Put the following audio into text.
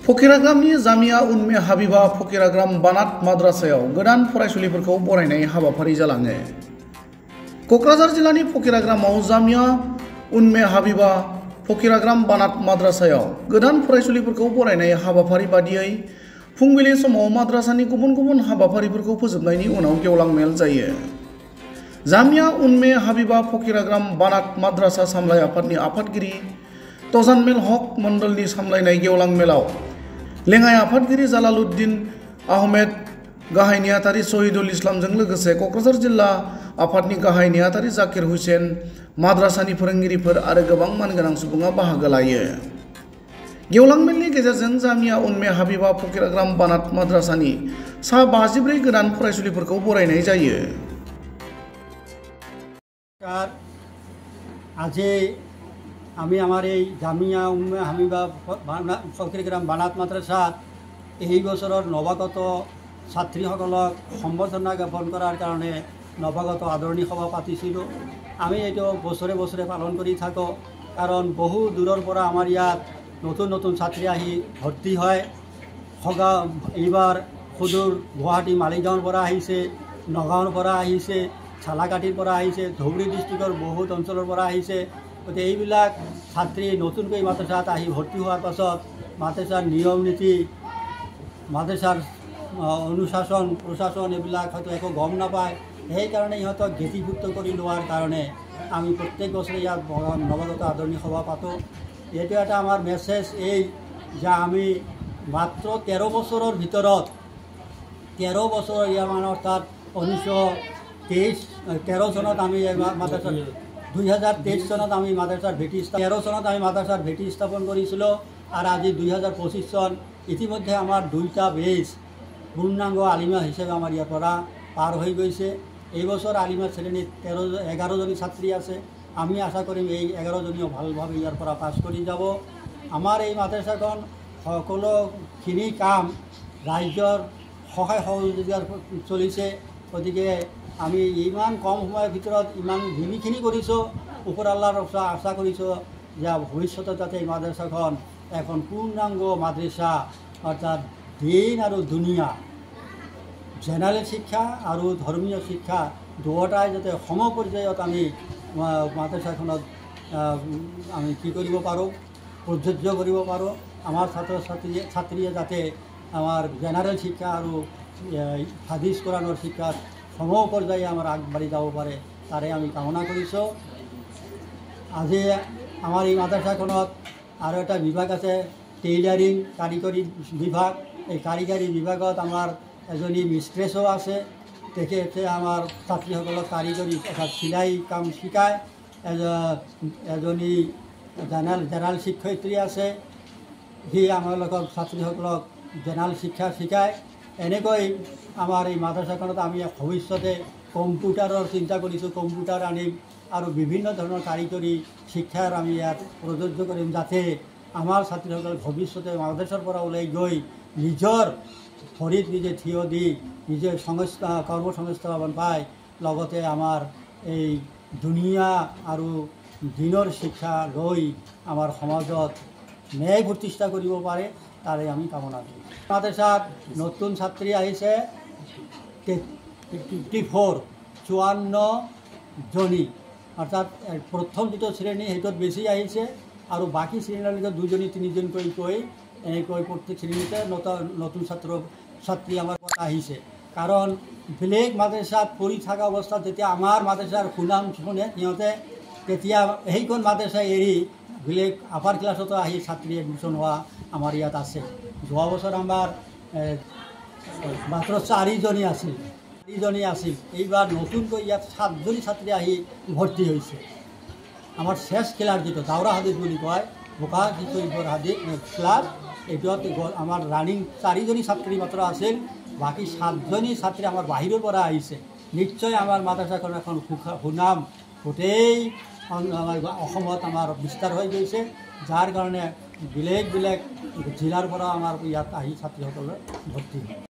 फकिराग्रामनि जामिया उन्मे हाबिबा फकिराग्राम बानात माद्रासायाव गोदान फरायसुलिफोरखौ बरायनाय हाबाफारि जालाङो। कक्राझार जिल्लानि फकिराग्रामाव जामिया उन्मे हाबिबा फकिराग्राम बानात माद्रासायाव गोदान फरायसुलिफोरखौ बरायनाय हाबाफारि बादियै फुंबिलि समाव माद्रासानि गुबुन गुबुन हाबाफारिफोरखौ फोजोबनायनि उनाव गेवलां मेल जायो। जामिया उन्मे हाबिबा फकिराग्राम बानात माद्रासा सामलाय आफादनि आफादगिरि तजानमेल हक मण्डलनि सामलायनाय गेवलां मेलाव लेङाइ आफादगिरि जालालुद्दिन आहमेद गाहाय नेहाथारि शहीदुल इस्लामजों लोगोसे कक्राझार जिल्ला आफादनि गाहाय नेहाथारि जाकिर हुसेन, माद्रासानि फोरोंगिरिफोर आरो गोबां मानगोनां सुबुङा बाहागो लायो। गेवलां मेलनि गेजेरजों जामिया उन्मे हाबिबा फकिराग्राम बानात माद्रासानि सा 54 गोदान फरायसुलिफोरखौ बरायनाय जायो। আজি আমি আমার এই জামিয়া উম্মে হাবিবা ফকিরগ্রাম বানাত মাদ্রাসাত এই বছরের নবাগত ছাত্রীসকলক সম্বর্ধনা জ্ঞাপন করার কারণে নবাগত আদরণী সভা পাতিছিলোঁ। আমি এইটো বছৰে বছৰে পালন কৰি থাকোঁ, কাৰণ বহু দূৰৰ পৰা আমাৰ ইয়াত নতুন নতুন ছাত্ৰী আহি ভৰ্তি হয়। এইবাৰ সুদূৰ গুৱাহাটী মালিগাঁৱৰ পৰা আহিছে, নগাঁৱৰ পৰা আহিছে, চালাকাটিৰ পৰা আহিছে, ধুবুৰী ডিষ্ট্ৰিক্টৰ বহুত অঞ্চলৰ পৰা আহিছে। গতিকে এইবিলাক ছাত্ৰী নতুনকৈ মাদ্ৰাসাত আহি ভৰ্তি হোৱাৰ পাছত মাদ্ৰাসাৰ নিয়ম নীতি, মাদ্ৰাসাৰ অনুশাসন প্ৰশাসন এইবিলাক হয়তো একো গম নাপায়। সেইকাৰণে ইহঁতক গেটিভুক্ত কৰি লোৱাৰ কাৰণে আমি প্ৰত্যেক বছৰে ইয়াত নৱাগত আদৰণি সভা পাতোঁ। এইটো এটা আমাৰ মেছেজ এই যে আমি মাত্ৰ 13 বছৰৰ ভিতৰত 13 বছৰৰ ইয়াৰ মানে অৰ্থাৎ 1913 চনত আমি মাদ্ৰাসাৰ 2023 চনত আমি মাদ্ৰাসাৰ ভেটি 13 চনত আমি মাদ্ৰাসাৰ ভেটি স্থাপন কৰিছিলোঁ আৰু আজি 2025 চন। ইতিমধ্যে আমাৰ 2টা বেচ পূৰ্ণাংগ আলিমা হিচাপে আমাৰ ইয়াৰ পৰা পাৰ হৈ গৈছে। এই বছৰ আলিমা শ্ৰেণীত 11জনী ছাত্ৰী আছে। আমি আশা কৰিম এই 11জনীও ভালভাৱে ইয়াৰ পৰা পাছ কৰি যাব। আমাৰ এই মাদ্ৰাসাখন সকলোখিনি কাম ৰাজ্যৰ সহায় সহযোগিতাত চলিছে। গতিকে আমি ইমান কম সময়ৰ ভিতৰত ইমান যিখিনি কৰিছোঁ, ওপৰ আল্লাহৰ আশা কৰিছোঁ যে ভৱিষ্যতে যাতে এই মাদ্ৰাসাখন এখন পূৰ্ণাংগ মাদ্ৰাসা অৰ্থাৎ দিন আৰু দুনিয়া জেনেৰেল শিক্ষা আৰু ধৰ্মীয় শিক্ষা দুয়োটাই যাতে সম পৰ্যায়ত আমি মাদ্ৰাসাখনত আমি কি কৰিব পাৰোঁ, প্ৰযোজ্য কৰিব পাৰোঁ। আমাৰ ছাত্ৰ ছাত্ৰীয়ে যাতে আমাৰ জেনেৰেল শিক্ষা আৰু হাদিছ কোৰাণৰ শিক্ষাত সম পৰ্যায়ে আমাৰ আগবাঢ়ি যাব পাৰে, তাৰে আমি কামনা কৰিছোঁ। আজি আমাৰ এই মাদ্ৰাসাখনত আৰু এটা বিভাগ আছে, টেইলাৰিং কাৰিকৰী বিভাগ। এই কাৰিকৰী বিভাগত আমাৰ এজনী মিষ্ট্ৰেছো আছে। তেখেতে আমাৰ ছাত্ৰীসকলক কাৰিকৰী অৰ্থাৎ চিলাই কাম শিকায়। এজনী জেনেৰেল শিক্ষয়িত্ৰী আছে, সি আমালোকৰ ছাত্ৰীসকলক জেনেৰেল শিক্ষা শিকায়। এনেকৈ আমাৰ এই মাদ্ৰাসাখনত আমি ভৱিষ্যতে কম্পিউটাৰৰ চিন্তা কৰিছোঁ, কম্পিউটাৰ আনিম আৰু বিভিন্ন ধৰণৰ কাৰিকৰী শিক্ষাৰ আমি ইয়াত প্ৰযোজ্য কৰিম, যাতে আমাৰ ছাত্ৰীসকল ভৱিষ্যতে মাদ্ৰাসাৰ পৰা ওলাই গৈ নিজৰ ভৰিত নিজে থিয় দি নিজে কৰ্মসংস্থাপন পায়, লগতে আমাৰ এই দুনিয়া আৰু দিনৰ শিক্ষা লৈ আমাৰ সমাজত ন্যায় প্ৰতিষ্ঠা কৰিব পাৰে, তাৰে আমি কামনা কৰোঁ। মাদ্ৰাসাত নতুন ছাত্ৰী আহিছে 54 জনী, অৰ্থাৎ প্ৰথম যিটো শ্ৰেণী সেইটোত বেছি আহিছে আৰু বাকী শ্ৰেণীলৈকে 2জনী 3জনকৈ এনেকৈ প্ৰত্যেক শ্ৰেণীতে নতুন ছাত্ৰী আমাৰ আহিছে। কাৰণ বেলেগ মাদ্ৰাসাত পঢ়ি থকা অৱস্থাত যেতিয়া আমাৰ মাদ্ৰাসাৰ সুনাম শুনে সিহঁতে, তেতিয়া সেইখন মাদ্ৰাসা এৰি বেলেগ আপাৰ ক্লাছতো আহি ছাত্ৰী এডমিশ্যন হোৱা আমাৰ ইয়াত আছে। যোৱা বছৰ আমাৰ মাত্ৰ 4জনী আছিল। এইবাৰ নতুনকৈ ইয়াত 7জনী ছাত্ৰী আহি ভৰ্তি হৈছে। আমাৰ শেষ খেলাৰ যিটো দাউৰা হাদিছ বুলি কয়, বোকা শৈশৱৰ হাদিছ ক্লাছ, এইটোত আমাৰ ৰানিং 4জনী ছাত্ৰী মাত্ৰ আছিল, বাকী 7জনী ছাত্ৰী আমাৰ বাহিৰৰ পৰা আহিছে। নিশ্চয় আমাৰ মাদ্ৰাসাখন এখন সুনাম গোটেই অসমত আমাৰ বিস্তাৰ হৈ গৈছে, যাৰ কাৰণে বেলেগ বেলেগ জিলাৰ পৰা আমাৰ ইয়াত আহি ছাত্ৰীসকলে ভৰ্তি হয়।